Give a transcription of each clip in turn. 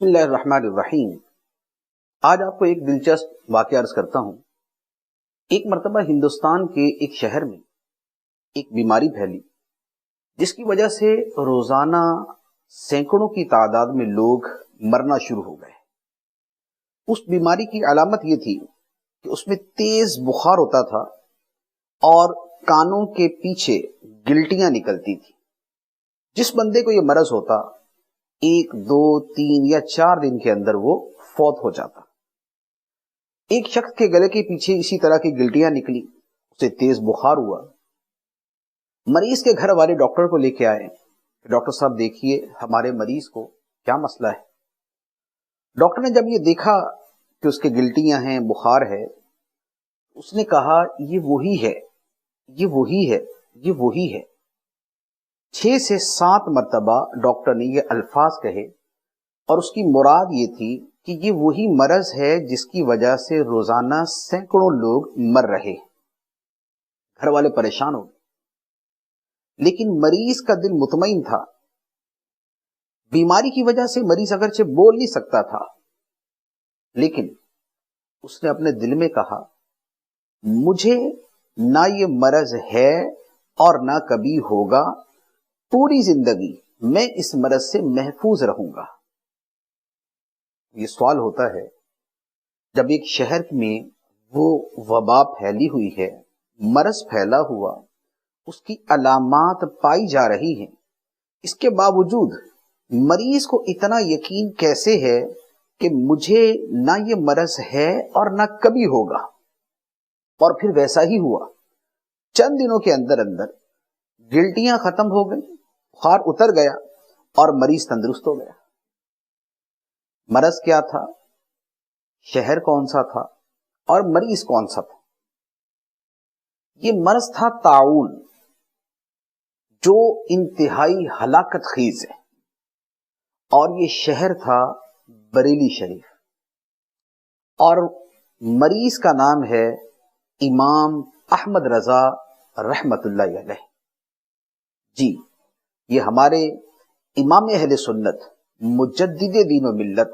بسم اللہ الرحمن الرحیم۔ آج آپ کو ایک دلچسپ واقعہ عرض کرتا ہوں۔ ایک مرتبہ ہندوستان کے ایک شہر میں ایک بیماری پھیلی جس کی وجہ سے روزانہ سینکڑوں کی تعداد میں لوگ مرنا شروع ہو گئے۔ اس بیماری کی علامت یہ تھی کہ اس میں تیز بخار ہوتا تھا اور کانوں کے پیچھے گلٹیاں نکلتی تھی۔ جس بندے کو یہ مرض ہوتا 1 2 3 یا 4 دن کے اندر وہ فوت ہو جاتا۔ ایک شخص کے گلے کے پیچھے اسی طرح کی گلٹیاں نکلی، اسے تیز بخار ہوا۔ مریض کے گھر والے ڈاکٹر کو لے کے آئے کہ ڈاکٹر صاحب دیکھیے ہمارے مریض کو کیا مسئلہ ہے۔ ڈاکٹر نے جب یہ دیکھا کہ اس کے گلٹیاں ہیں، بخار ہے، اس نے کہا یہ وہی ہے، یہ وہی ہے، یہ وہی ہے۔ 6 سے 7 مرتبہ ڈاکٹر نے یہ الفاظ کہے اور اس کی مراد یہ تھی کہ یہ وہی مرض ہے جس کی وجہ سے روزانہ سینکڑوں لوگ مر رہے۔ گھر والے پریشان ہو گئے، لیکن مریض کا دل مطمئن تھا۔ بیماری کی وجہ سے مریض اگرچہ بول نہیں سکتا تھا، لیکن اس نے اپنے دل میں کہا مجھے نہ یہ مرض ہے اور نہ کبھی ہوگا، پوری زندگی میں اس مرض سے محفوظ رہوں گا۔ یہ سوال ہوتا ہے، جب ایک شہر میں وہ وبا پھیلی ہوئی ہے، مرض پھیلا ہوا، اس کی علامات پائی جا رہی ہیں، اس کے باوجود مریض کو اتنا یقین کیسے ہے کہ مجھے نہ یہ مرض ہے اور نہ کبھی ہوگا؟ اور پھر ویسا ہی ہوا۔ چند دنوں کے اندر اندر گلٹیاں ختم ہو گئی، بخار اتر گیا اور مریض تندرست ہو گیا۔ مرض کیا تھا، شہر کون سا تھا اور مریض کون سا تھا؟ یہ مرض تھا طاعون، جو انتہائی ہلاکت خیز ہے، اور یہ شہر تھا بریلی شریف، اور مریض کا نام ہے امام احمد رضا رحمت اللہ علیہ۔ جی، یہ ہمارے امام اہل سنت مجدد دین و ملت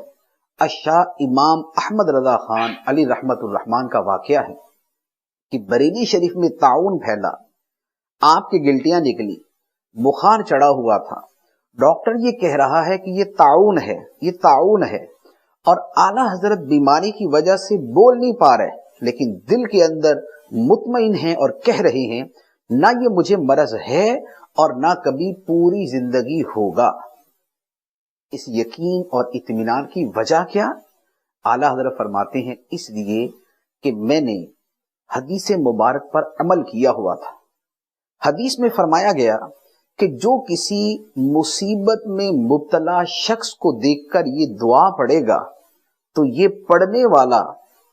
الشاہ امام احمد رضا خان علی رحمت الرحمان کا واقعہ ہے کہ بریلی شریف میں طاعون پھیلا، آپ کی گلٹیاں نکلی، بخار چڑھا ہوا تھا۔ ڈاکٹر یہ کہہ رہا ہے کہ یہ طاعون ہے، یہ طاعون ہے، اور اعلی حضرت بیماری کی وجہ سے بول نہیں پا رہے، لیکن دل کے اندر مطمئن ہیں اور کہہ رہے ہیں نہ یہ مجھے مرض ہے اور نہ کبھی پوری زندگی ہوگا۔ اس یقین اور اطمینان کی وجہ کیا؟ اعلی حضرت فرماتے ہیں اس لیے کہ میں نے حدیث مبارک پر عمل کیا ہوا تھا۔ حدیث میں فرمایا گیا کہ جو کسی مصیبت میں مبتلا شخص کو دیکھ کر یہ دعا پڑھے گا تو یہ پڑھنے والا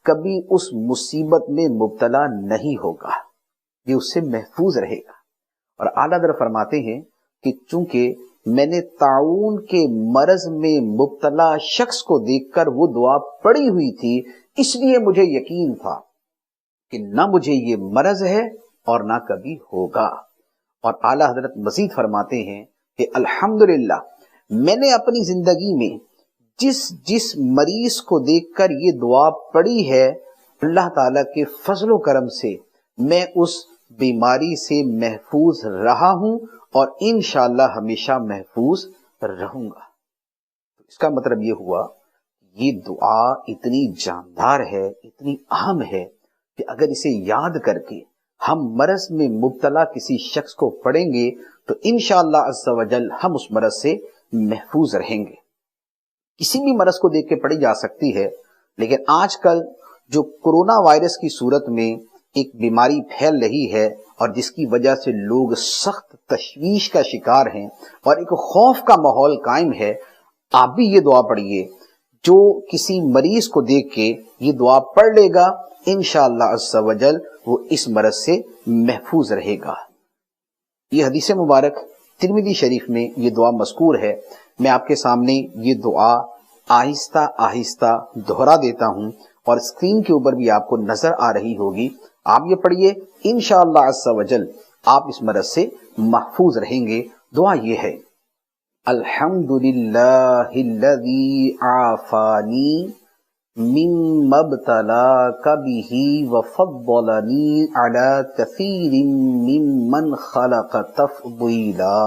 کبھی اس مصیبت میں مبتلا نہیں ہوگا، یہ اس سے محفوظ رہے گا۔ اور اعلیٰ حضرت فرماتے ہیں کہ چونکہ میں نے طاعون کے مرض میں مبتلا شخص کو دیکھ کر وہ دعا پڑھی ہوئی تھی، اس لیے مجھے یقین تھا کہ نہ مجھے یہ مرض ہے اور نہ کبھی ہوگا۔ اور اعلیٰ حضرت مزید فرماتے ہیں کہ الحمدللہ میں نے اپنی زندگی میں جس مریض کو دیکھ کر یہ دعا پڑھی ہے، اللہ تعالیٰ کے فضل و کرم سے میں اس بیماری سے محفوظ رہا ہوں اور انشاءاللہ ہمیشہ محفوظ رہوں گا۔ اس کا مطلب یہ ہوا یہ دعا اتنی جاندار ہے، اتنی اہم ہے کہ اگر اسے یاد کر کے ہم مرض میں مبتلا کسی شخص کو پڑھیں گے تو انشاءاللہ عز و جل ہم اس مرض سے محفوظ رہیں گے۔ کسی بھی مرض کو دیکھ کے پڑھی جا سکتی ہے، لیکن آج کل جو کرونا وائرس کی صورت میں ایک بیماری پھیل رہی ہے اور جس کی وجہ سے لوگ سخت تشویش کا شکار ہیں اور ایک خوف کا ماحول قائم ہے، آپ بھی یہ دعا پڑھیے۔ جو کسی مریض کو دیکھ کے یہ دعا پڑھ لے گا انشاءاللہ عز و جل وہ اس مرض سے محفوظ رہے گا۔ یہ حدیث مبارک ترمذی شریف میں یہ دعا مذکور ہے۔ میں آپ کے سامنے یہ دعا آہستہ آہستہ دہرا دیتا ہوں اور اسکرین کے اوپر بھی آپ کو نظر آ رہی ہوگی۔ آپ یہ پڑھیے، انشاءاللہ عز و جل آپ اس مرض سے محفوظ رہیں گے۔ دعا یہ ہے الحمدللہ الذی عافانی مما ابتلاک بہ وفضلنی علی کثیر ممن خلق تفضیلا.